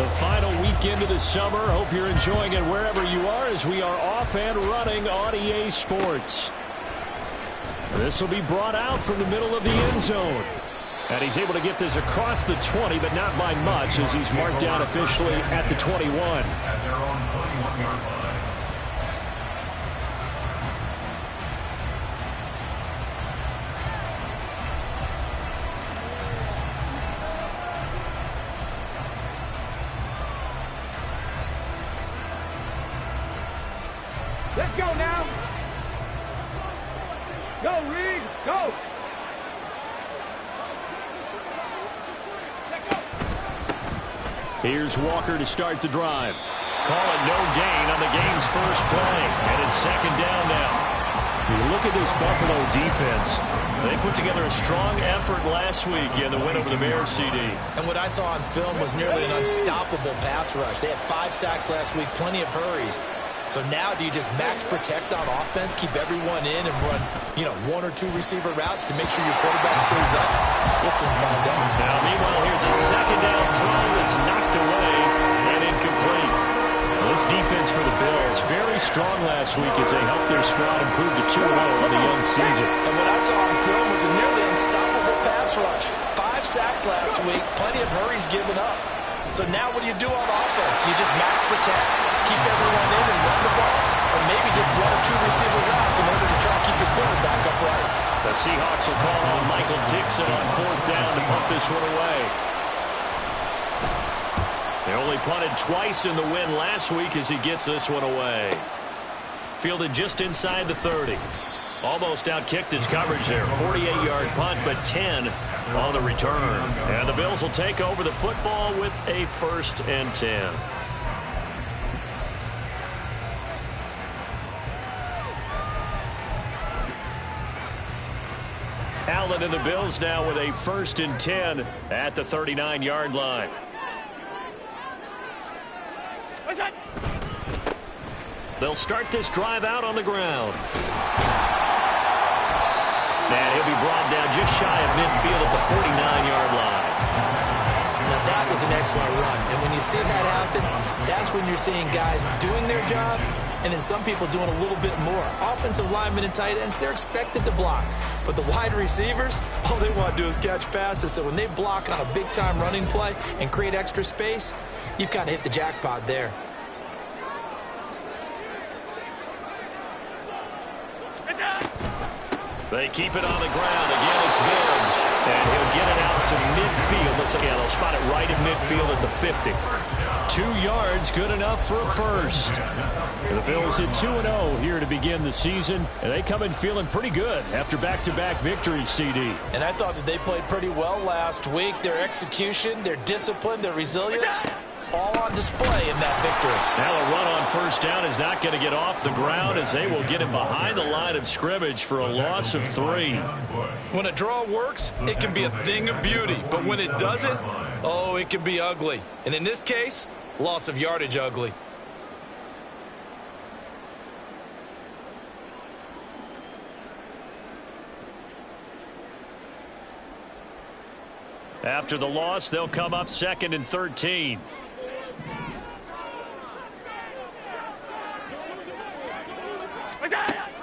The final weekend of the summer. Hope you're enjoying it wherever you are as we are off and running on EA Sports. This will be brought out from the middle of the end zone. And he's able to get this across the 20, but not by much as he's marked down officially at the 21. At their own 21-yard line. Let's go now. Go, Reed. Go. Here's Walker to start the drive. Call it no gain on the game's first play. And it's second down now. You look at this Buffalo defense. They put together a strong effort last week in the win over the Bears, CD. And what I saw on film was nearly an unstoppable pass rush. They had 5 sacks last week, plenty of hurries. So now do you just max protect on offense, keep everyone in and run, 1 or 2 receiver routes to make sure your quarterback stays up? We'll soon find out. Now, meanwhile, here's a second down throw that's knocked away and incomplete. This defense for the Bills, very strong last week as they helped their squad improve to 2-0 on the young season. And what I saw on film was a nearly unstoppable pass rush. 5 sacks last week, plenty of hurries given up. So now what do you do on offense? You just max protect, keep everyone in and run the ball, or maybe just 1 or 2 receiver routes in order to try to keep your quarterback upright. The Seahawks will call on Michael Dixon on 4th down to punt this one away. They only punted twice in the win last week as he gets this one away. Fielded just inside the 30. Almost outkicked his coverage there. 48-yard punt, but 10 on the return. And the Bills will take over the football with a 1st and 10. Allen and the Bills now with a 1st and 10 at the 39-yard line. What's that? They'll start this drive out on the ground. And he'll be brought down just shy of midfield at the 49-yard line. Now that was an excellent run. And when you see that happen, that's when you're seeing guys doing their job and then some people doing a little bit more. Offensive linemen and tight ends, they're expected to block. But the wide receivers, all they want to do is catch passes. So when they block on a big-time running play and create extra space, you've kind of hit the jackpot there. They keep it on the ground. Again, it's Gibbs. And he'll get it out to midfield. Looks like, they'll spot it right at midfield at the 50. 2 yards, good enough for a first. And the Bills at 2-0 here to begin the season. And they come in feeling pretty good after back-to-back victories, CD. And I thought that they played pretty well last week. Their execution, their discipline, their resilience, all on display in that victory. Now a run on 1st down is not going to get off the ground as they will get him behind the line of scrimmage for a loss of 3. When a draw works, it can be a thing of beauty. But when it doesn't, oh, it can be ugly. And in this case, loss of yardage ugly. After the loss, they'll come up 2nd and 13.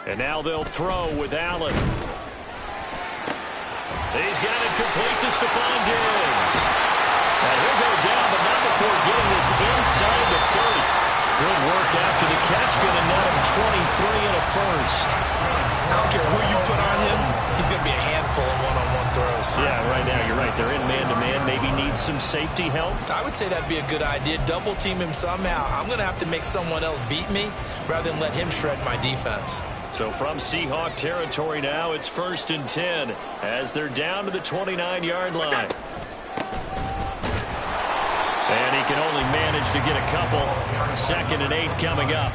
And now they'll throw with Allen. He's got it complete to Stephon Diggs. And he'll go down, but not before getting this inside the 30. Good work after the catch. Going to net him 23 and a first. I don't care who you put on him. He's going to be a handful in one-on-one throws. Yeah, right now you're right. They're in man-to-man. Maybe need some safety help. I would say that'd be a good idea. Double team him somehow. I'm going to have to make someone else beat me rather than let him shred my defense. So from Seahawk territory now, it's 1st and 10 as they're down to the 29-yard line. And he can only manage to get a couple. 2nd and 8 coming up.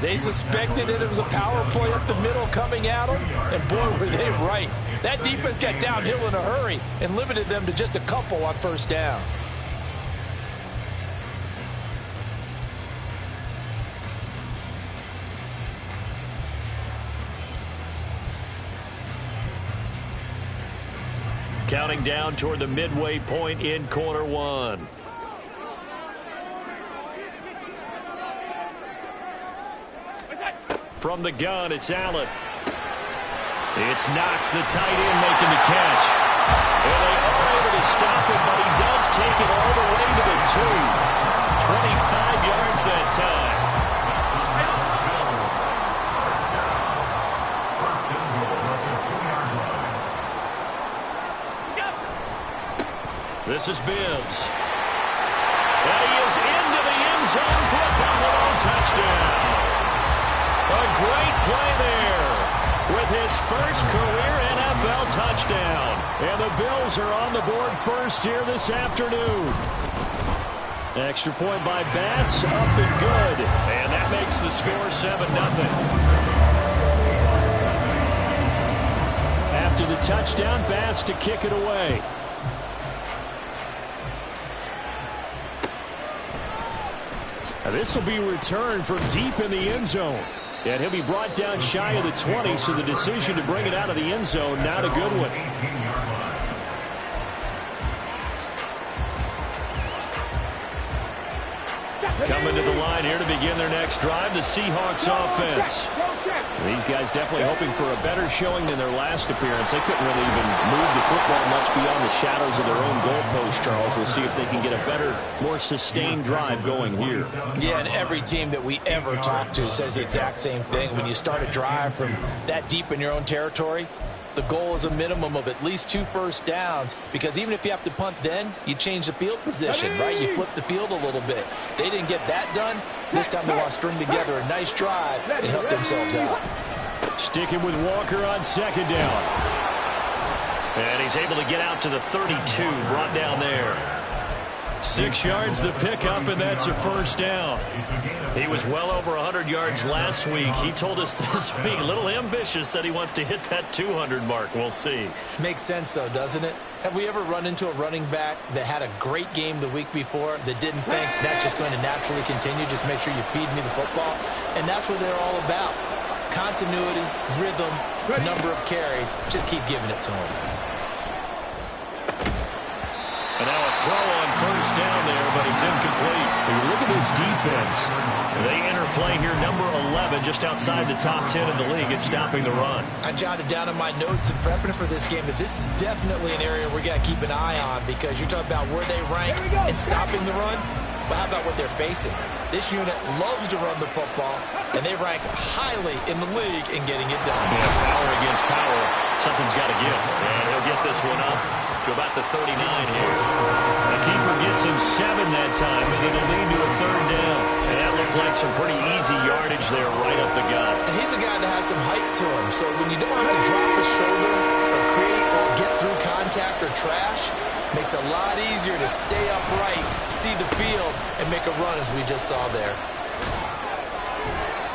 They suspected it was a power play up the middle coming at them, and boy, were they right. That defense got downhill in a hurry and limited them to just a couple on 1st down. Counting down toward the midway point in quarter 1. From the gun, it's Allen. It's Knox, the tight end, making the catch. And they are able to stop him, but he does take it all the way to the 2. 25 yards that time. This is Bibbs. And he is into the end zone for a Buffalo touchdown. A great play there with his first career NFL touchdown. And the Bills are on the board first here this afternoon. Extra point by Bass, up and good. And that makes the score 7-0. After the touchdown, Bass to kick it away. Now this will be returned from deep in the end zone. And he'll be brought down shy of the 20, so the decision to bring it out of the end zone, not a good one. Coming to the line here to begin their next drive, the Seahawks offense. These guys definitely hoping for a better showing than their last appearance. They couldn't really even move the football much beyond the shadows of their own goalpost, Charles. We'll see if they can get a better, more sustained drive going here. Yeah, and every team that we ever talk to says the exact same thing. When you start a drive from that deep in your own territory, the goal is a minimum of at least 2 first downs, because even if you have to punt then, you change the field position, right? You flip the field a little bit. They didn't get that done. This time they want to string together a nice drive and help themselves out. Sticking with Walker on second down. And he's able to get out to the 32, brought down there. 6 yards the pickup, and that's a first down. He was well over 100 yards last week. He told us this week, a little ambitious, said he wants to hit that 200 mark. We'll see. Makes sense, though, doesn't it? Have we ever run into a running back that had a great game the week before that didn't think that's just going to naturally continue? Just make sure you feed me the football. And that's what they're all about. Continuity, rhythm, number of carries. Just keep giving it to him. And now a throw on first down there, but it's incomplete. When you look at this defense, they enter play here number 11, just outside the top 10 in the league at stopping the run. I jotted down in my notes and prepping for this game that this is definitely an area we got to keep an eye on, because you talk about where they rank in stopping the run. But how about what they're facing? This unit loves to run the football, and they rank highly in the league in getting it done. Yeah, power against power. Something's got to give. And he'll get this one up to about the 39 here. The keeper gets him 7 that time, and it'll lead to a third down. And that looked like some pretty easy yardage there right up the gut. And he's a guy that has some height to him, so when you don't have to drop a shoulder or create or get through contact or trash, makes it a lot easier to stay upright, see the field, and make a run as we just saw there.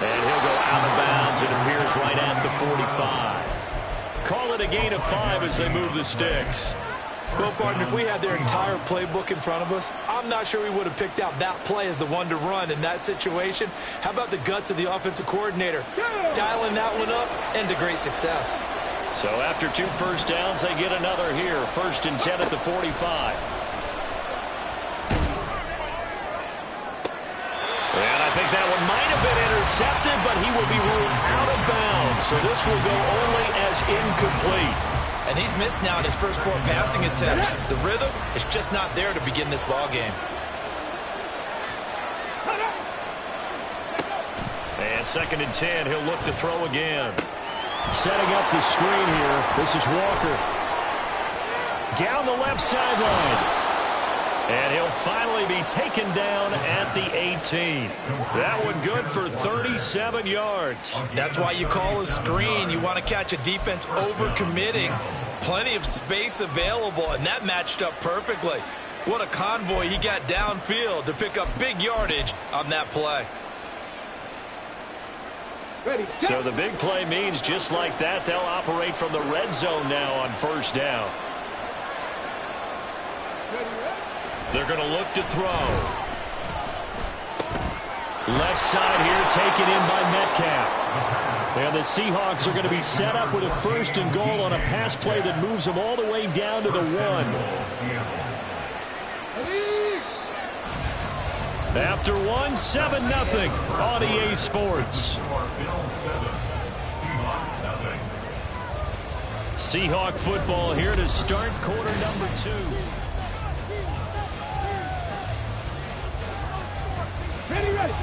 And he'll go out of bounds. It appears right at the 45. Call it a gain of 5 as they move the sticks. Well, partner, if we had their entire playbook in front of us, I'm not sure we would have picked out that play as the one to run in that situation. How about the guts of the offensive coordinator? Dialing that one up, and to great success. So after 2 first downs, they get another here. 1st and 10 at the 45. And I think that one might have been intercepted, but he will be ruled out of bounds. So this will go only as incomplete. And he's missed now in his first 4 passing attempts. The rhythm is just not there to begin this ball game. And 2nd and 10, he'll look to throw again. Setting up the screen here. This is Walker. Down the left sideline. And he'll finally be taken down at the 18. That one good for 37 yards. That's why you call a screen. You want to catch a defense overcommitting. Plenty of space available, and that matched up perfectly. What a convoy he got downfield to pick up big yardage on that play. So the big play means just like that, they'll operate from the red zone now on 1st down. They're going to look to throw. Left side here taken in by Metcalf. And the Seahawks are going to be set up with a 1st and goal on a pass play that moves them all the way down to the 1. After one, 7-0 on EA Sports. Seahawk football here to start quarter number 2.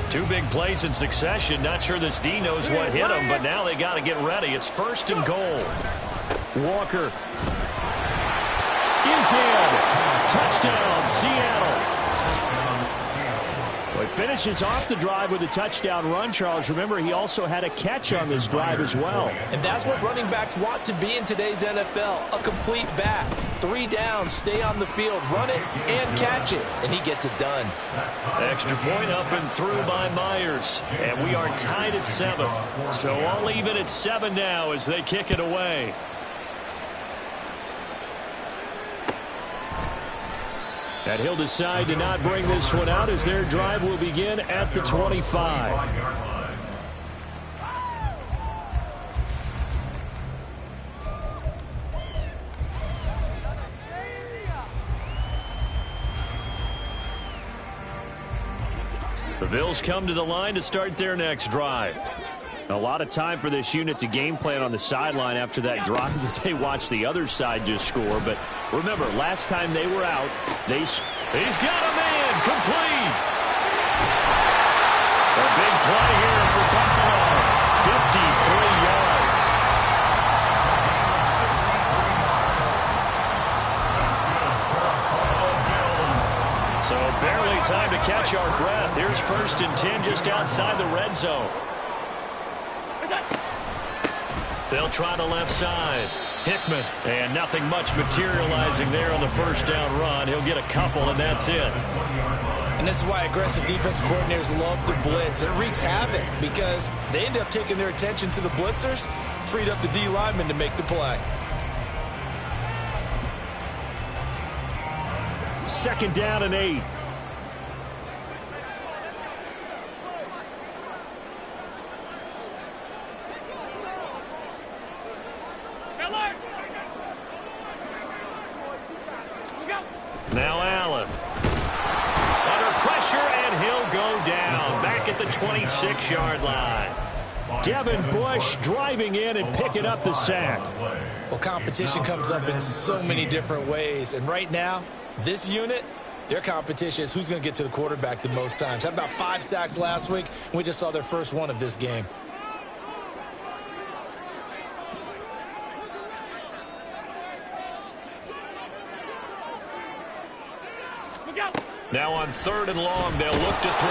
Two big plays in succession. Not sure this D knows what hit him, but now they got to get ready. It's 1st and goal. Walker is in. Touchdown, Seattle. Well, he finishes off the drive with a touchdown run, Charles. Remember, he also had a catch on this drive as well. And that's what running backs want to be in today's NFL, a complete back. 3 downs, stay on the field, run it, and catch it. And he gets it done. Extra point up and through by Myers. And we are tied at 7. So all even at 7 now as they kick it away. And he'll decide to not bring this one out as their drive will begin at the 25. The Bills come to the line to start their next drive. A lot of time for this unit to game plan on the sideline after that drive that they watched the other side just score. But remember, last time they were out, he's got a man complete. A big play here for Buffalo. 53 yards. So barely time to catch our breath. Here's 1st and 10 just outside the red zone. They'll try the left side. Hickman. And nothing much materializing there on the 1st down run. He'll get a couple, and that's it. And this is why aggressive defensive coordinators love to blitz. It wreaks havoc because they end up taking their attention to the blitzers, freed up the D lineman to make the play. 2nd down and 8. Now Allen. Under pressure, and he'll go down. Back at the 26-yard line. Devin Bush driving in and picking up the sack. Well, competition comes up in so many different ways. And right now, this unit, their competition is who's going to get to the quarterback the most times. Had about 5 sacks last week, and we just saw their first one of this game. Now on 3rd and long, they'll look to throw.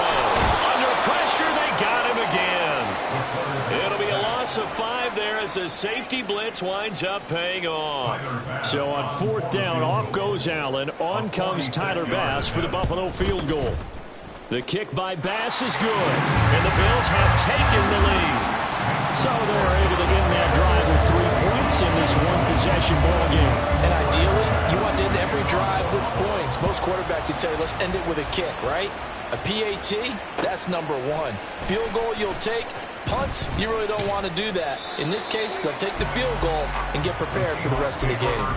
Under pressure, they got him again. It'll be a loss of 5 there as the safety blitz winds up paying off. So on 4th down, off goes Allen. On comes Tyler Bass for the Buffalo field goal. The kick by Bass is good, and the Bills have taken the lead. So they're able to end that drive with 3 points in this one-possession ball game. And ideally, you want to end every drive with points. Most quarterbacks would tell you, let's end it with a kick, right? A PAT, that's number 1. Field goal you'll take. Punt, you really don't want to do that. In this case, they'll take the field goal and get prepared for the rest of the game.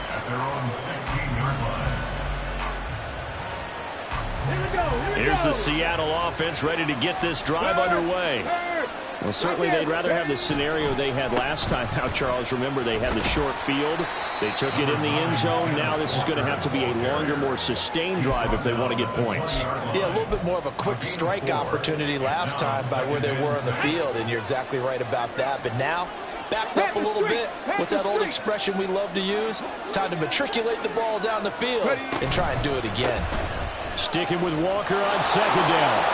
At their own 16-yard line. Here's the Seattle offense ready to get this drive underway. Well, certainly they'd rather have the scenario they had last time out, Charles. Remember, they had the short field. They took it in the end zone. Now this is going to have to be a longer, more sustained drive if they want to get points. Yeah, a little bit more of a quick strike opportunity last time by where they were on the field, and you're exactly right about that. But now, backed up a little bit. What's that old expression we love to use? Time to matriculate the ball down the field and try and do it again. Sticking with Walker on 2nd down.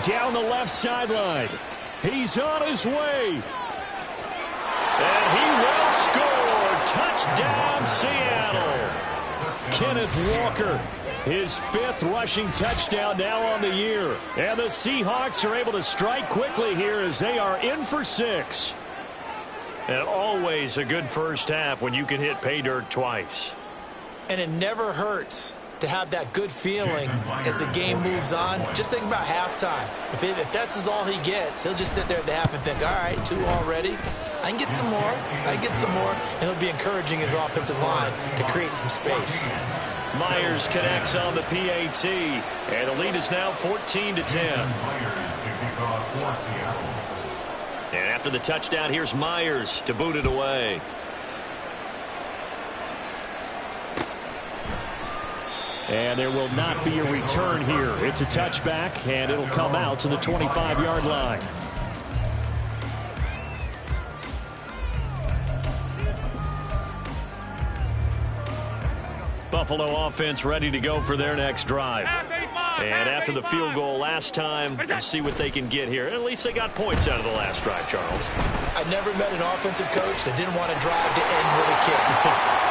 Down the left sideline. He's on his way. And he will score. Touchdown, Seattle. Kenneth Walker, his 5th rushing touchdown now on the year. And the Seahawks are able to strike quickly here as they are in for 6. And always a good first half when you can hit pay dirt twice. And it never hurts to have that good feeling as the game moves on. Just think about halftime. If that's all he gets, he'll just sit there at the half and think, all right, 2 already. I can get some more. I can get some more. And he'll be encouraging his offensive line to create some space. Myers connects on the PAT, and the lead is now 14-10. And after the touchdown, here's Myers to boot it away. And there will not be a return here. It's a touchback, and it'll come out to the 25-yard line. Buffalo offense ready to go for their next drive. And after the field goal last time, we'll see what they can get here. At least they got points out of the last drive, Charles. I never met an offensive coach that didn't want to drive to end with a kick.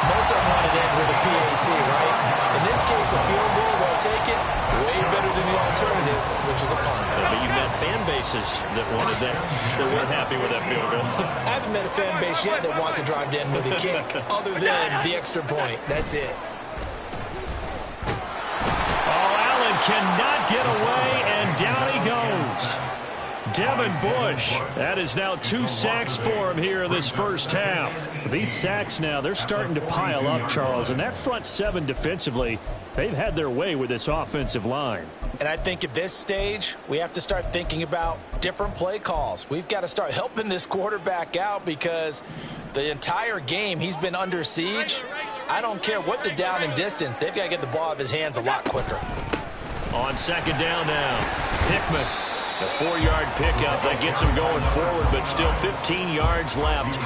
Most of them want to end with a PAT, right? In this case, a field goal, they'll take it way better than the alternative, which is a punt. But you've met fan bases that wanted that, that weren't happy with that field goal. I haven't met a fan base yet that wants to drive to end with a kick, other than the extra point. That's it. Cannot get away, and down he goes. Devin Bush. That is now 2 sacks for him here in this first half. These sacks now, they're starting to pile up, Charles. And that front 7 defensively, they've had their way with this offensive line. And I think at this stage, we have to start thinking about different play calls. We've got to start helping this quarterback out because the entire game he's been under siege. I don't care what the down and distance. They've got to get the ball out of his hands a lot quicker. On second down now, Hickman, a 4-yard pickup that gets him going forward, but still 15 yards left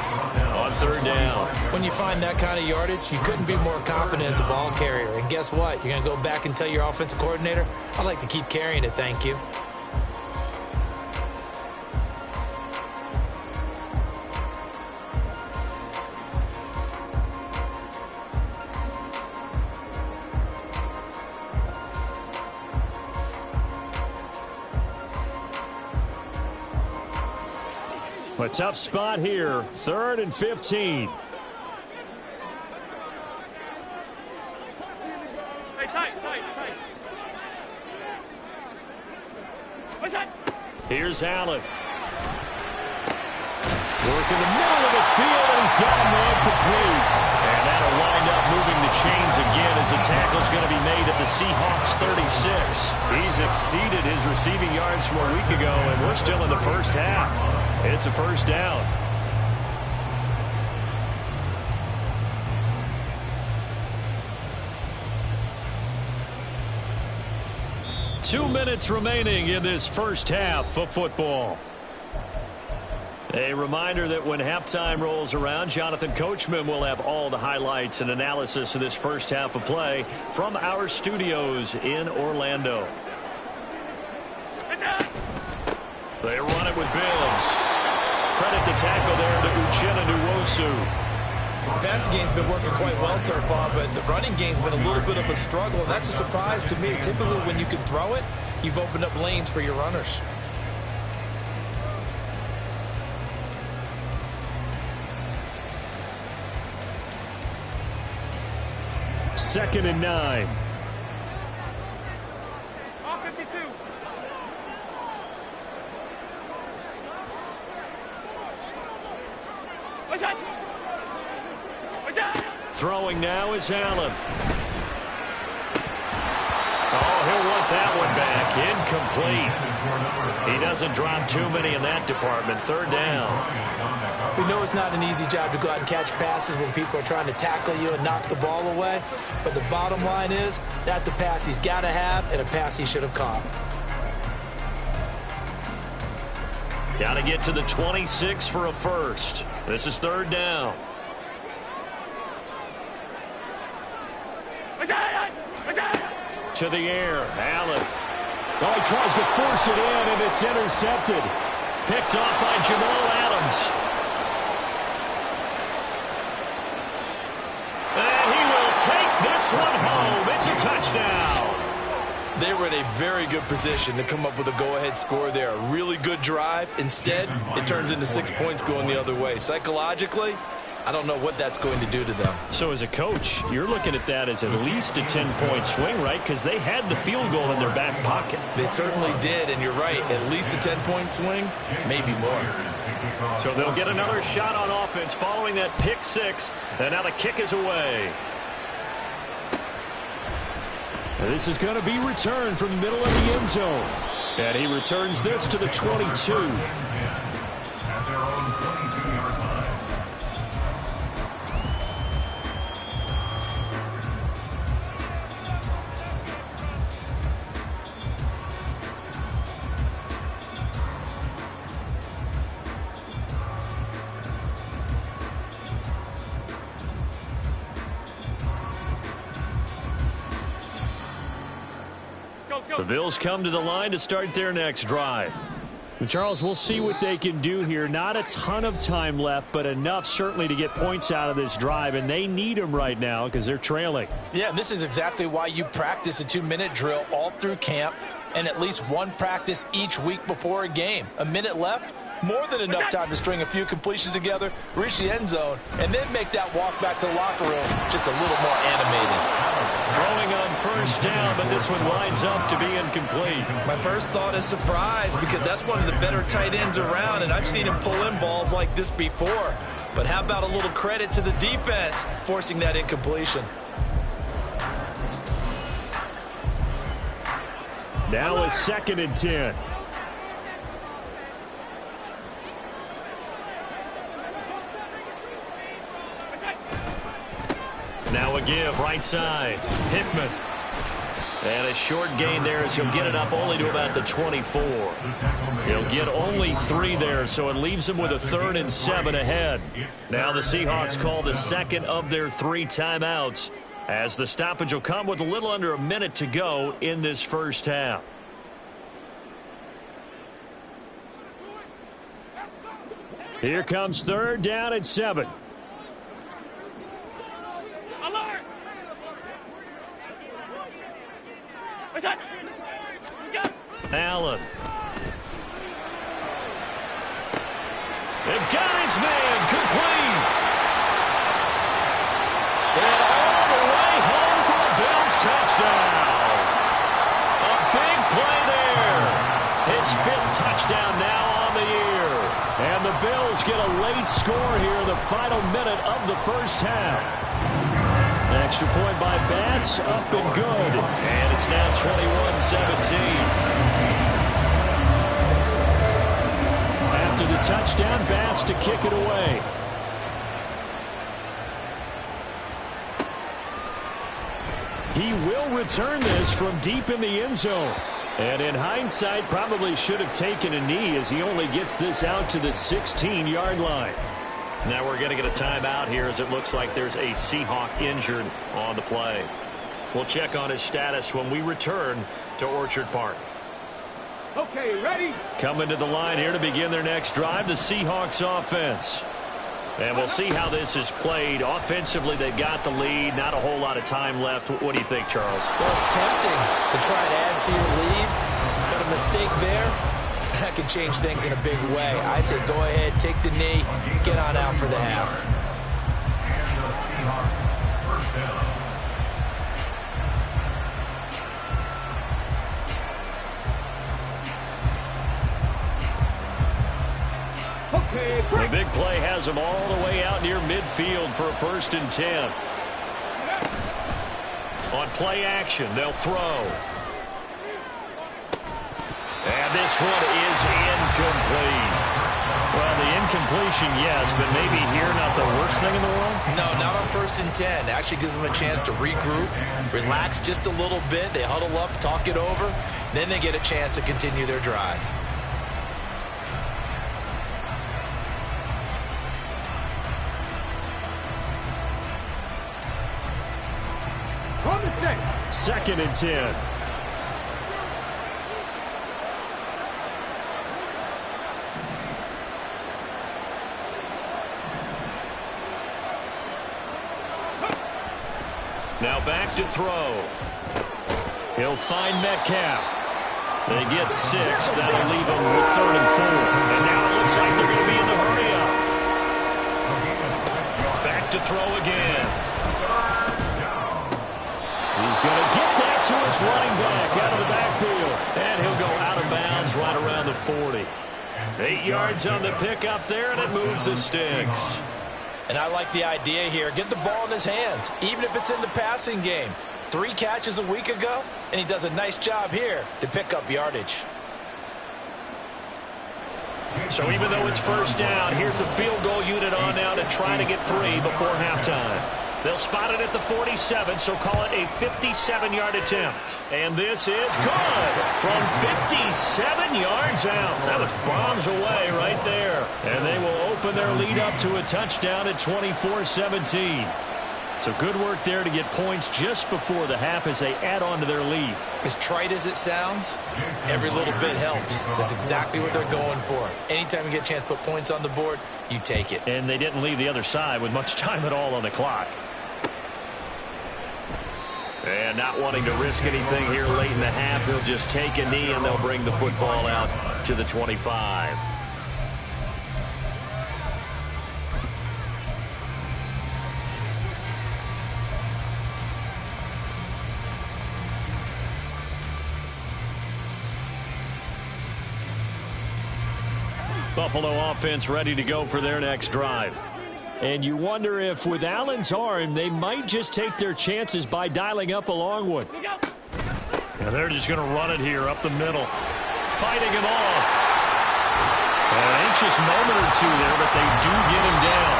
on third down. When you find that kind of yardage, you couldn't be more confident as a ball carrier. And guess what? You're going to go back and tell your offensive coordinator, I'd like to keep carrying it, thank you. A tough spot here, 3rd and 15. Hey, tight. What's that? Here's Allen. Work in the middle of the field, and he's got him incomplete. And that'll wind up moving the chains again as the tackle's going to be made at the Seahawks 36. He's exceeded his receiving yards from a week ago, and we're still in the first half. It's a first down. Two minutes remaining in this first half of football. A reminder that when halftime rolls around, Jonathan Coachman will have all the highlights and analysis of this first half of play from our studios in Orlando. They run it with Bibbs. Credit the tackle there to Uchenna Nwosu. The passing game's been working quite well so far, but the running game's been a little bit of a struggle, and that's a surprise to me. Typically, when you can throw it, you've opened up lanes for your runners. Second and 9. All 52. What's that? Throwing now is Allen. Oh, he'll want that one back. Incomplete. He doesn't drop too many in that department. Third down. We know it's not an easy job to go out and catch passes when people are trying to tackle you and knock the ball away. But the bottom line is, that's a pass he's got to have and a pass he should have caught. Got to get to the 26 for a first. This is third down. To the air, Allen. Oh, he tries to force it in, and it's intercepted. Picked off by Jamal Adams. And he will take this one home. It's a touchdown. They were in a very good position to come up with a go-ahead score there. A really good drive. Instead, it turns into 6 points going the other way. Psychologically, I don't know what that's going to do to them. So as a coach, you're looking at that as at least a 10-point swing, right? Because they had the field goal in their back pocket. They certainly did, and you're right. At least a 10-point swing, maybe more. So they'll get another shot on offense following that pick six, and now the kick is away. This is going to be returned from the middle of the end zone. And he returns this to the 22. At their own 22-yard line. The Bills come to the line to start their next drive. And Charles, we'll see what they can do here. Not a ton of time left, but enough certainly to get points out of this drive, and they need them right now because they're trailing. Yeah, and this is exactly why you practice a 2-minute drill all through camp and at least one practice each week before a game. A minute left, more than enough time to string a few completions together, reach the end zone, and then make that walk back to the locker room just a little more animated. Throwing on first down, but this one winds up to be incomplete. My first thought is surprise because that's one of the better tight ends around, and I've seen him pull in balls like this before. But how about a little credit to the defense forcing that incompletion? Now a 2nd and 10. Now a give, right side. Hickman. And a short gain there as he'll get it up only to about the 24. He'll get only 3 there, so it leaves him with a 3rd and 7 ahead. Now the Seahawks call the second of their 3 timeouts, as the stoppage will come with a little under a minute to go in this first half. Here comes 3rd down and 7. Alert! What's that? Allen. They've got his man complete. And all the way home for a Bills touchdown. A big play there. His 5th touchdown now on the year. And the Bills get a late score here in the final minute of the first half. An extra point by Bass, up and good. And it's now 21-17. After the touchdown, Bass to kick it away. He will return this from deep in the end zone. And in hindsight, probably should have taken a knee as he only gets this out to the 16-yard line. Now we're going to get a timeout here as it looks like there's a Seahawk injured on the play. We'll check on his status when we return to Orchard Park. Okay, ready? Coming to the line here to begin their next drive, the Seahawks offense. And we'll see how this is played. Offensively, they got the lead. Not a whole lot of time left. What do you think, Charles? Well, it's tempting to try and add to your lead, but a mistake there, that could change things in a big way. I say go ahead, take the knee, get on out for the half. And the Seahawks first down. The big play has them all the way out near midfield for a 1st and 10. On play action, they'll throw. And this one is incomplete. Well, the incompletion, yes, but maybe here not the worst thing in the world? No, not on 1st and 10. Actually gives them a chance to regroup, relax just a little bit. They huddle up, talk it over. Then they get a chance to continue their drive. On the stick. 2nd and 10. Now back to throw. He'll find Metcalf. They get 6. That'll leave them with 3rd and 4. And now it looks like they're going to be in the hurry up. this running back out of the backfield. And he'll go out of bounds right around the 40. 8 yards on the pickup there, and it moves the sticks. And I like the idea here. Get the ball in his hands, even if it's in the passing game. 3 catches a week ago, and he does a nice job here to pick up yardage. So even though it's first down, here's the field goal unit on now to try to get 3 before halftime. They'll spot it at the 47, so call it a 57-yard attempt. And this is good from 57 yards out. That was bombs away right there. And they will open their lead up to a touchdown at 24-17. So good work there to get points just before the half as they add on to their lead. As trite as it sounds, every little bit helps. That's exactly what they're going for. Anytime you get a chance to put points on the board, you take it. And they didn't leave the other side with much time at all on the clock. And not wanting to risk anything here late in the half, he'll just take a knee and they'll bring the football out to the 25. Buffalo offense ready to go for their next drive. And you wonder if with Allen's arm, they might just take their chances by dialing up a long one. And they're just going to run it here up the middle. Fighting him off. An anxious moment or two there, but they do get him down.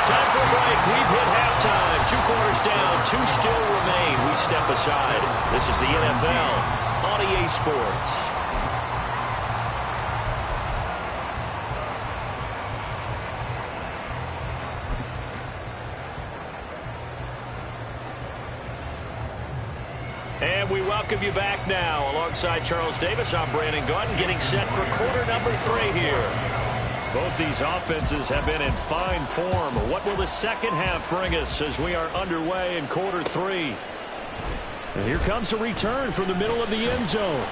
Time for a break. We've hit halftime. 2 quarters down. 2 still remain. We step aside. This is the NFL on EA Sports. And we welcome you back now. Alongside Charles Davis, I'm Brandon Gaudin, getting set for quarter number 3 here. Both these offenses have been in fine form. What will the second half bring us as we are underway in quarter 3? And here comes a return from the middle of the end zone.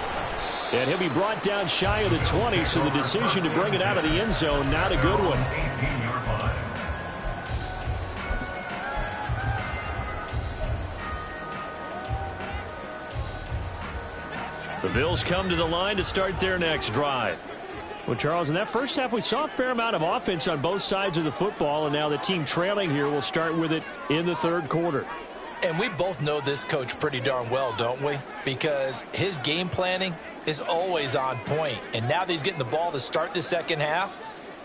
And he'll be brought down shy of the 20, so the decision to bring it out of the end zone, not a good one. The Bills come to the line to start their next drive. Well, Charles, in that first half, we saw a fair amount of offense on both sides of the football, and now the team trailing here will start with it in the third quarter. And we both know this coach pretty darn well, don't we? Because his game planning is always on point. And now that he's getting the ball to start the second half,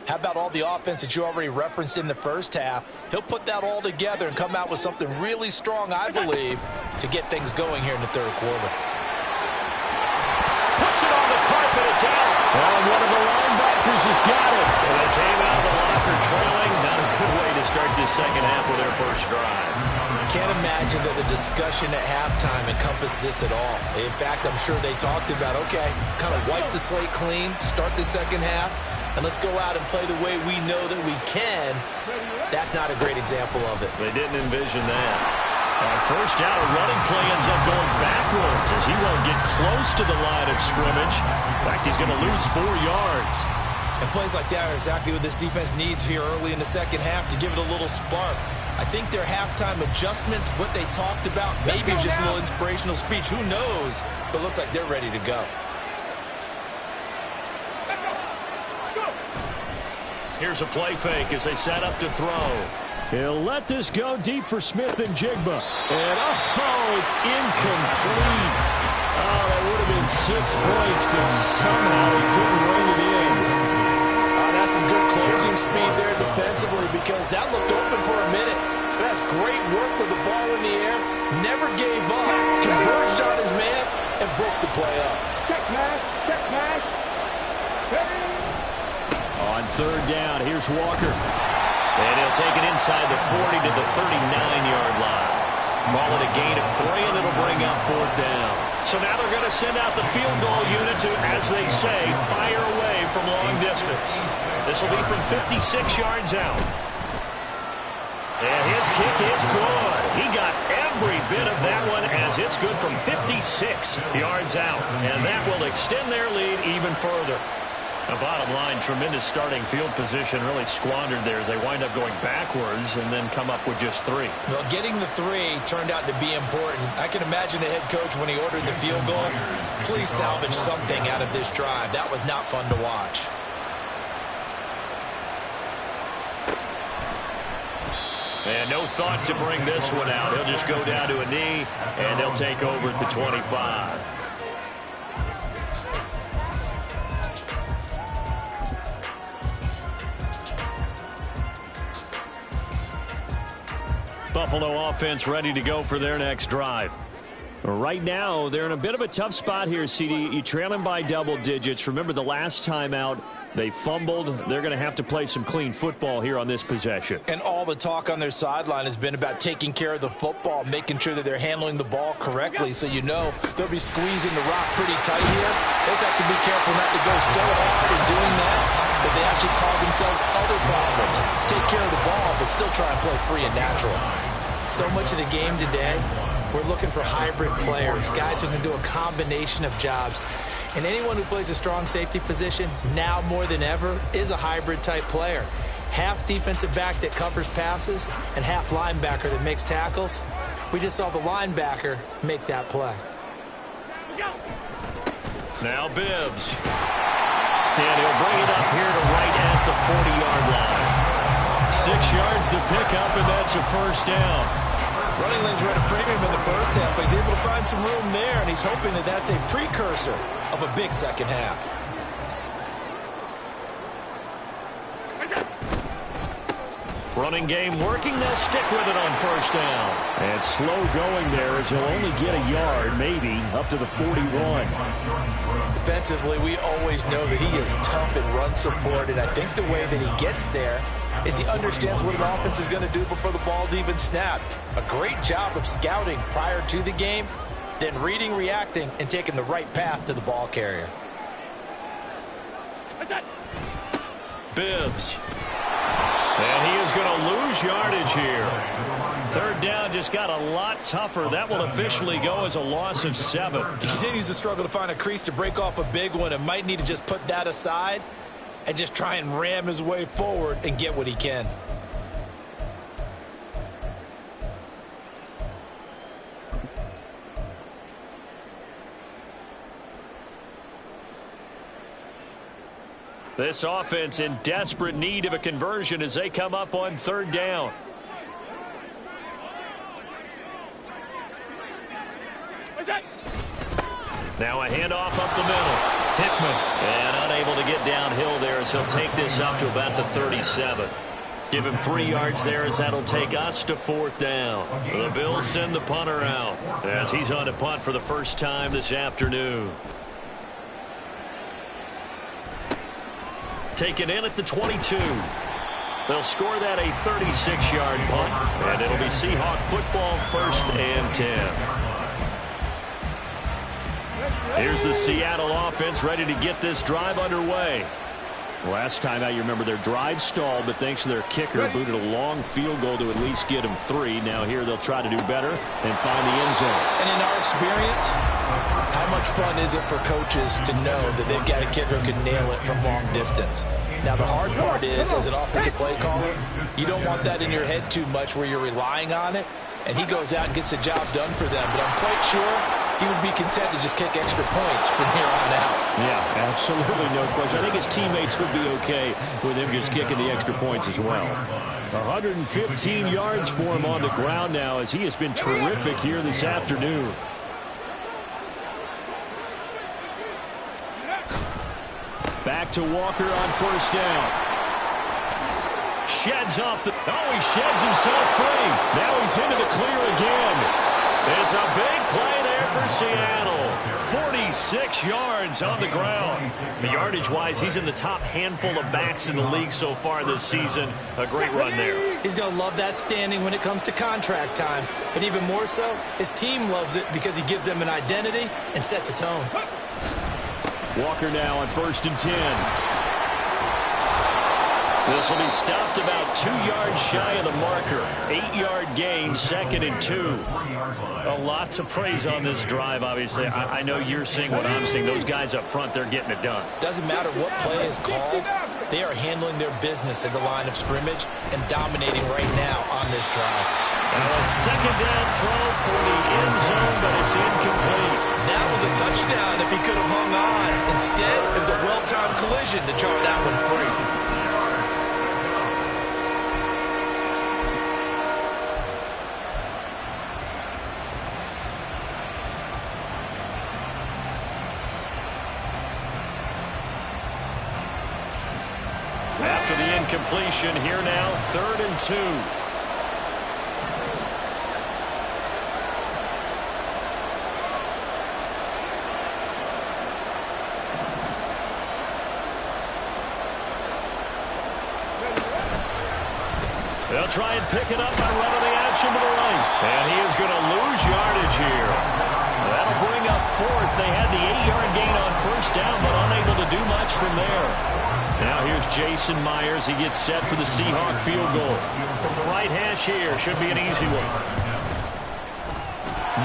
how about all the offense that you already referenced in the first half? He'll put that all together and come out with something really strong, I believe, to get things going here in the third quarter. Puts it on the carpet. It's out. And one of the linebackers has got it. And they came out of the locker trailing. Not a good way to start this second half with their first drive. Can't imagine that the discussion at halftime encompassed this at all. In fact, I'm sure they talked about, okay, kind of wipe the slate clean, start the second half, and let's go out and play the way we know that we can. That's not a great example of it. They didn't envision that. On first down, a running play ends up going backwards as he won't get close to the line of scrimmage. In fact, he's going to lose 4 yards. And plays like that are exactly what this defense needs here early in the second half to give it a little spark. I think their halftime adjustments, what they talked about, maybe it was just a little inspirational speech. Who knows? But it looks like they're ready to go. Here's a play fake as they set up to throw. He'll let this go deep for Smith and Jigba. And, oh, it's incomplete. Oh, that would have been 6 points, but somehow he couldn't rein it in. That's some good closing speed there defensively because that looked open for a minute. But that's great work with the ball in the air. Never gave up. Converged on his man and broke the play up. Check pass. Check pass. On third down, here's Walker. And he'll take it inside the 40 to the 39-yard line. Call it a gain of 3, and it'll bring up 4th down. So now they're going to send out the field goal unit to, as they say, fire away from long distance. This will be from 56 yards out. And his kick is good. He got every bit of that one as it's good from 56 yards out. And that will extend their lead even further. The bottom line, tremendous starting field position, really squandered there as they wind up going backwards and then come up with just 3. Well, getting the 3 turned out to be important. I can imagine the head coach when he ordered the field goal. Please salvage something out of this drive. That was not fun to watch. And no thought to bring this one out. He'll just go down to a knee, and they'll take over at the 25. Buffalo offense ready to go for their next drive. Right now, they're in a bit of a tough spot here, CD. You trail them by double digits. Remember the last time out, they fumbled. They're going to have to play some clean football here on this possession. And all the talk on their sideline has been about taking care of the football, making sure that they're handling the ball correctly. So you know they'll be squeezing the rock pretty tight here. They just have to be careful not to go so hard in doing that they actually cause themselves other problems. Take care of the ball, but still try and play free and natural. So much of the game today, we're looking for hybrid players, guys who can do a combination of jobs. And anyone who plays a strong safety position, now more than ever, is a hybrid-type player. Half defensive back that covers passes and half linebacker that makes tackles. We just saw the linebacker make that play. Now Bibbs. And he'll bring it up here to right at the 40-yard line. 6 yards to pick up, and that's a first down. Running lanes were at a premium in the first half, but he's able to find some room there, and he's hoping that that's a precursor of a big second half. Running game working. They'll stick with it on first down. And slow going there as he'll only get a yard, maybe, up to the 41. Defensively, we always know that he is tough in run support, and I think the way that he gets there is he understands what an offense is going to do before the ball's even snapped. A great job of scouting prior to the game, then reading, reacting, and taking the right path to the ball carrier. Bibbs. And he is going to lose yardage here. Third down just got a lot tougher. That will officially go as a loss of 7. He continues to struggle to find a crease to break off a big one and might need to just put that aside and just try and ram his way forward and get what he can. This offense in desperate need of a conversion as they come up on third down. Now a handoff up the middle. Hickman. And unable to get downhill there as he'll take this up to about the 37. Give him 3 yards there as that'll take us to fourth down. The Bills send the punter out as he's on a punt for the first time this afternoon. Taken in at the 22. They'll score that a 36-yard punt, and it'll be Seahawk football, 1st and 10. Here's the Seattle offense ready to get this drive underway. Last time out, you remember their drive stalled, but thanks to their kicker, booted a long field goal to at least get them 3. Now here they'll try to do better and find the end zone. And in our experience, how much fun is it for coaches to know that they've got a kicker who can nail it from long distance? Now, the hard part is, as an offensive play caller, you don't want that in your head too much where you're relying on it, and he goes out and gets the job done for them. But I'm quite sure he would be content to just kick extra points from here on out. Yeah, absolutely no question. I think his teammates would be okay with him just kicking the extra points as well. 115 yards for him on the ground now as he has been terrific here this afternoon. Back to Walker on first down. Sheds off the... Oh, he sheds himself free. Now he's into the clear again. It's a big play there for Seattle. 46 yards on the ground. Yardage-wise, he's in the top handful of backs in the league so far this season. A great run there. He's going to love that standing when it comes to contract time. But even more so, his team loves it because he gives them an identity and sets a tone. Walker now on 1st and 10. This will be stopped about 2 yards shy of the marker. 8-yard gain, 2nd and 2. A lot to praise on this drive, obviously. I know you're seeing what I'm seeing. Those guys up front, they're getting it done. Doesn't matter what play is called. They are handling their business at the line of scrimmage and dominating right now on this drive. Now a 2nd down throw for the end zone, but it's incomplete. That was a touchdown if he could have hung on. Instead, it was a well-timed collision to jar that one free. After the incompletion, here now, 3rd and 2. They'll try and pick it up by running the action to the right. And he is going to lose yardage here. That'll bring up 4th. They had the 8-yard gain on 1st down, but unable to do much from there. Now here's Jason Myers. He gets set for the Seahawk field goal. From the right hash here, should be an easy one.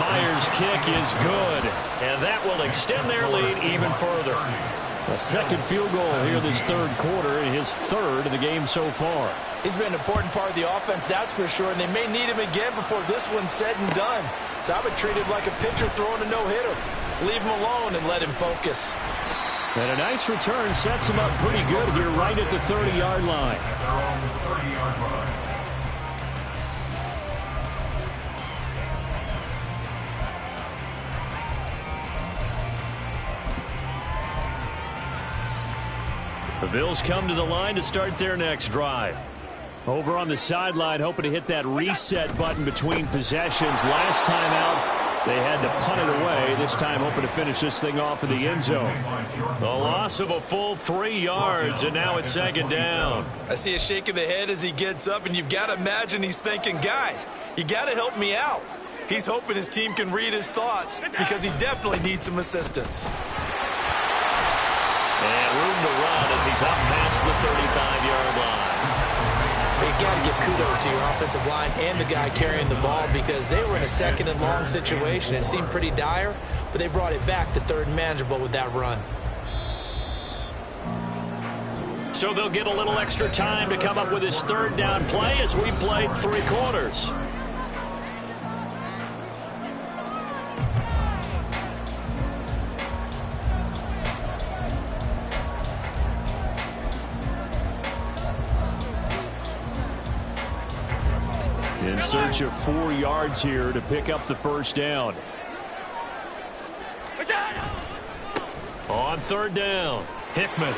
Myers' kick is good, and that will extend their lead even further. A 2nd field goal here this 3rd quarter, and his 3rd of the game so far. He's been an important part of the offense, that's for sure, and they may need him again before this one's said and done. So I would treat him like a pitcher throwing a no-hitter. Leave him alone and let him focus. And a nice return sets him up pretty good here right at the 30-yard line. The Bills come to the line to start their next drive. Over on the sideline, hoping to hit that reset button between possessions. Last time out, they had to punt it away. This time hoping to finish this thing off in the end zone. The loss of a full 3 yards, and now it's 2nd down. I see a shake of the head as he gets up, and you've got to imagine he's thinking, guys, you got to help me out. He's hoping his team can read his thoughts because he definitely needs some assistance. And room to run as he's up past the 35-yard line. You got to give kudos to your offensive line and the guy carrying the ball because they were in a 2nd and long situation. It seemed pretty dire, but they brought it back to 3rd and manageable with that run. So they'll get a little extra time to come up with his 3rd down play as we played 3 quarters. In search of 4 yards here to pick up the 1st down. On 3rd down, Hickman.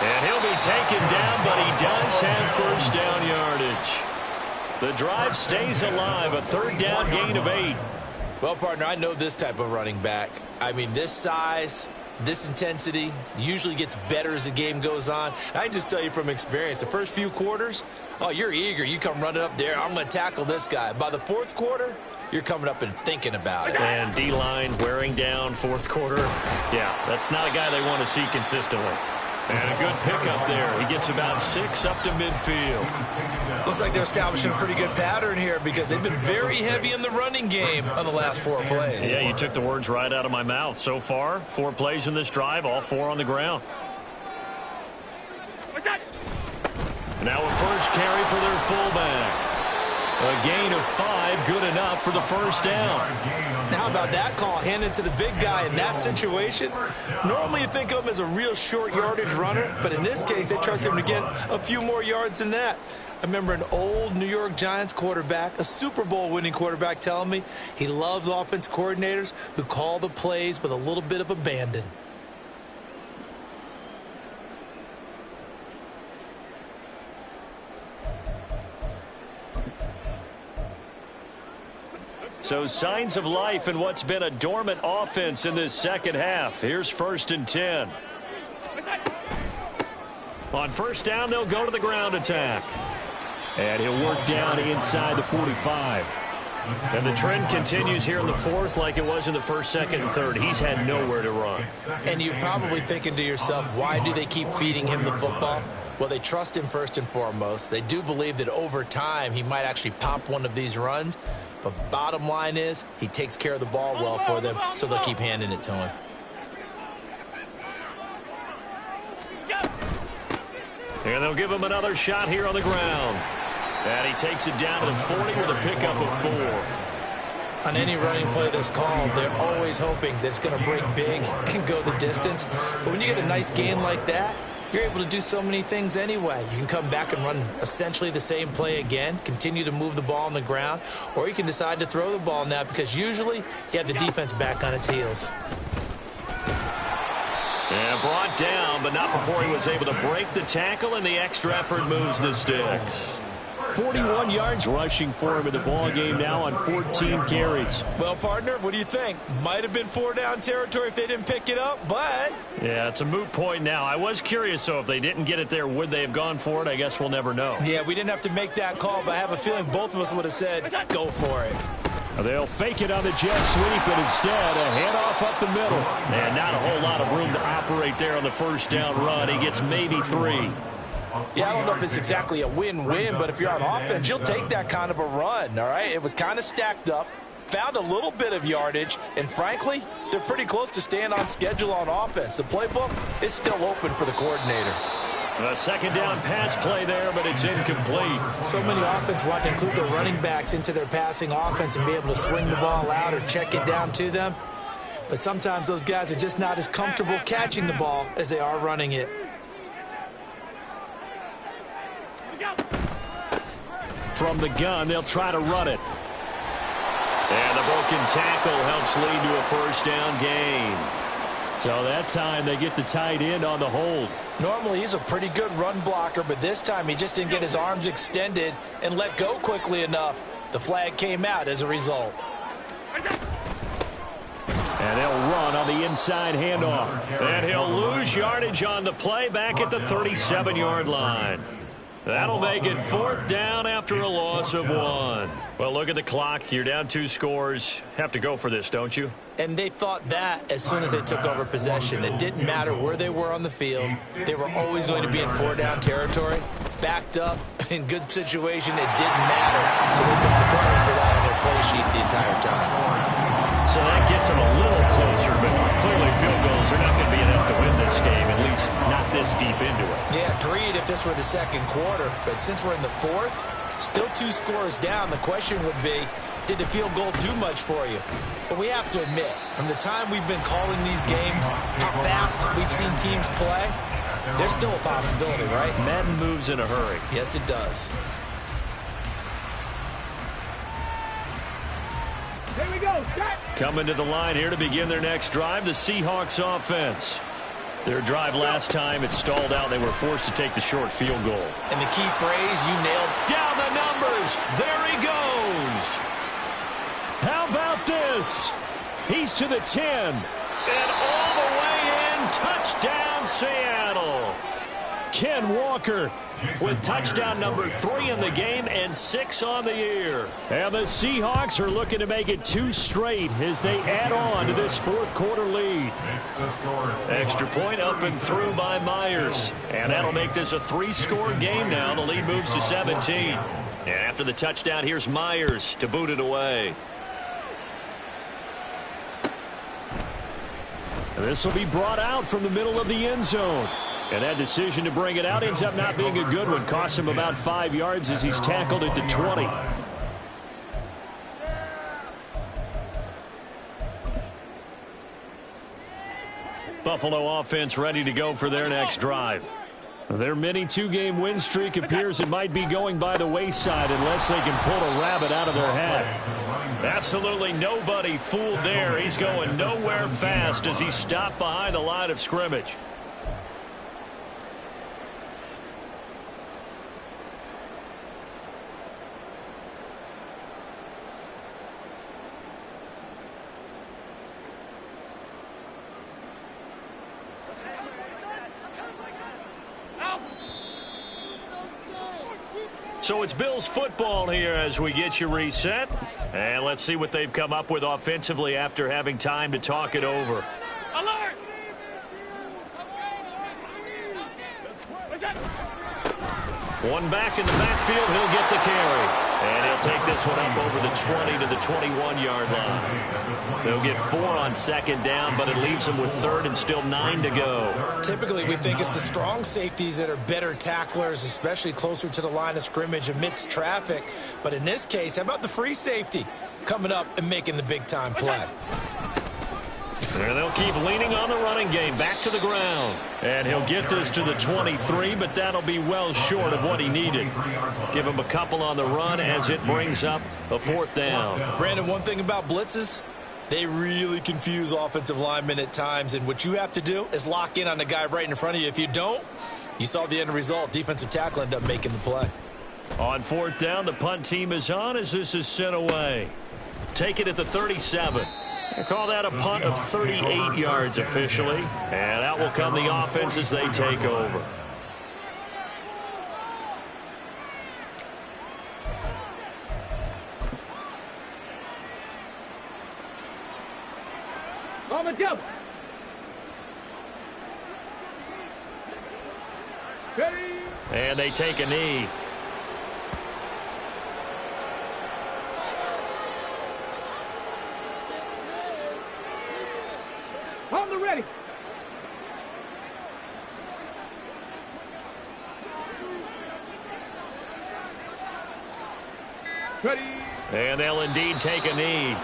And he'll be taken down, but he does have 1st down yardage. The drive stays alive, a 3rd down gain of 8. Well, partner, I know this type of running back. I mean, this size, this intensity usually gets better as the game goes on. I can just tell you from experience, the first few quarters, oh, you're eager. You come running up there, I'm going to tackle this guy. By the 4th quarter, you're coming up and thinking about it. And D-line wearing down 4th quarter. Yeah, that's not a guy they want to see consistently. And a good pickup there. He gets about 6 up to midfield. Looks like they're establishing a pretty good pattern here because they've been very heavy in the running game on the last 4 plays. Yeah, you took the words right out of my mouth. So far, 4 plays in this drive, all 4 on the ground. Now a first carry for their fullback. A gain of 5, good enough for the 1st down. Now, how about that call handed to the big guy in that situation? Normally you think of him as a real short yardage runner, but in this case they trust him to get a few more yards than that. I remember an old New York Giants quarterback, a Super Bowl winning quarterback, telling me he loves offense coordinators who call the plays with a little bit of abandon. So signs of life in what's been a dormant offense in this 2nd half. Here's 1st and 10. On 1st down, they'll go to the ground attack. And he'll work down inside the 45. And the trend continues here in the fourth like it was in the first, second, and third. He's had nowhere to run. And you're probably thinking to yourself, why do they keep feeding him the football? Well, they trust him first and foremost. They do believe that over time he might actually pop one of these runs. But bottom line is he takes care of the ball well for them, so they'll keep handing it to him. And they'll give him another shot here on the ground. And he takes it down to the 40 with a pickup of 4. On any running play that's called, they're always hoping that it's going to break big and go the distance. But when you get a nice gain like that, you're able to do so many things anyway. You can come back and run essentially the same play again, continue to move the ball on the ground, or you can decide to throw the ball now because usually you have the defense back on its heels. And brought down, but not before he was able to break the tackle, and the extra effort moves the sticks. 41 yards rushing for him in the ball game now on 14 carries. Well, partner, what do you think? Might have been 4-down territory if they didn't pick it up, but... Yeah, it's a moot point now. I was curious, so if they didn't get it there, would they have gone for it? I guess we'll never know. Yeah, we didn't have to make that call, but I have a feeling both of us would have said, go for it. They'll fake it on the jet sweep, and instead a handoff up the middle. And not a whole lot of room to operate there on the first down run. He gets maybe 3. Yeah, I don't know if it's exactly a win-win, but if you're on offense, you'll take that kind of a run, all right? It was kind of stacked up, found a little bit of yardage, and frankly, they're pretty close to staying on schedule on offense. The playbook is still open for the coordinator. A second down pass play there, but it's incomplete. So many offense want to include their running backs into their passing offense and be able to swing the ball out or check it down to them. But sometimes those guys are just not as comfortable catching the ball as they are running it. From the gun, they'll try to run it. And the broken tackle helps lead to a first down gain. So that time they get the tight end on the hold. Normally he's a pretty good run blocker, but this time he just didn't get his arms extended and let go quickly enough. The flag came out as a result. And they'll run on the inside handoff. And he'll lose yardage on the play back at the 37-yard line. That'll make it 4th down after a loss of 1. Well, look at the clock. You're down 2 scores. Have to go for this, don't you? And they thought that as soon as they took over possession. It didn't matter where they were on the field. They were always going to be in 4-down territory. Backed up, in good situation, it didn't matter. So they've been preparing for that on their play sheet the entire time. So that gets them a little closer, but clearly field goals are not going to be enough to win this game, at least not this deep into it. Yeah, agreed if this were the second quarter. But since we're in the 4th, still 2 scores down, the question would be, did the field goal do much for you? But we have to admit, from the time we've been calling these games, how fast we've seen teams play, there's still a possibility, right? Madden moves in a hurry. Yes, it does. Here we go. Set. Coming to the line here to begin their next drive, the Seahawks offense. Their drive last time, it stalled out. They were forced to take the short field goal. And the key phrase, you nailed Down the numbers. There he goes. How about this? He's to the 10. And all the way in, touchdown Seattle. Ken Walker With touchdown number 3 in the game and 6 on the year. And the Seahawks are looking to make it 2 straight as they add on to this 4th quarter lead. Extra point up and through by Myers. And that'll make this a 3-score game now. The lead moves to 17. And after the touchdown, here's Myers to boot it away. This will be brought out from the middle of the end zone. And that decision to bring it out ends up not being a good one. Costs him about 5 yards as he's tackled at the 20. Buffalo offense ready to go for their next drive. Their mini 2-game win streak appears it might be going by the wayside unless they can pull a rabbit out of their hat. Absolutely nobody fooled there. He's going nowhere fast as he's stopped behind the line of scrimmage. So it's Bills football here as we get you reset. And let's see what they've come up with offensively after having time to talk it over. Alert! One back in the backfield, he'll get the carry. And he'll take this one up over the 20 to the 21-yard line. They'll get 4 on second down, but it leaves them with third and still 9 to go. Typically, we think it's the strong safeties that are better tacklers, especially closer to the line of scrimmage amidst traffic. But in this case, how about the free safety coming up and making the big-time play? And they'll keep leaning on the running game. Back to the ground. And he'll get this to the 23, but that'll be well short of what he needed. Give him a couple on the run as it brings up a 4th down. Brandon, one thing about blitzes, they really confuse offensive linemen at times, and what you have to do is lock in on the guy right in front of you. If you don't, you saw the end result. Defensive tackle ended up making the play. On 4th down, the punt team is on as this is sent away. Take it at the 37. They call that a punt of 38 yards officially. And out will come the offense as they take over. On the double. Ready? And they take a knee. On the ready. Ready. And they'll indeed take a knee.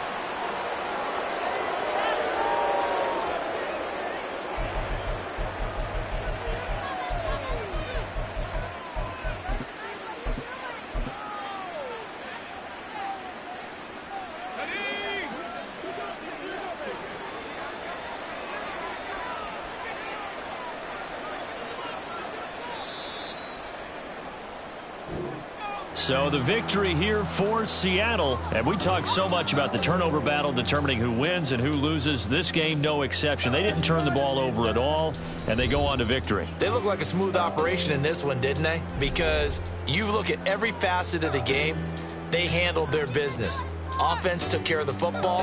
So the victory here for Seattle. And we talked so much about the turnover battle determining who wins and who loses. This game, no exception. They didn't turn the ball over at all, and they go on to victory. They look like a smooth operation in this one, didn't they? Because you look at every facet of the game, they handled their business. Offense took care of the football.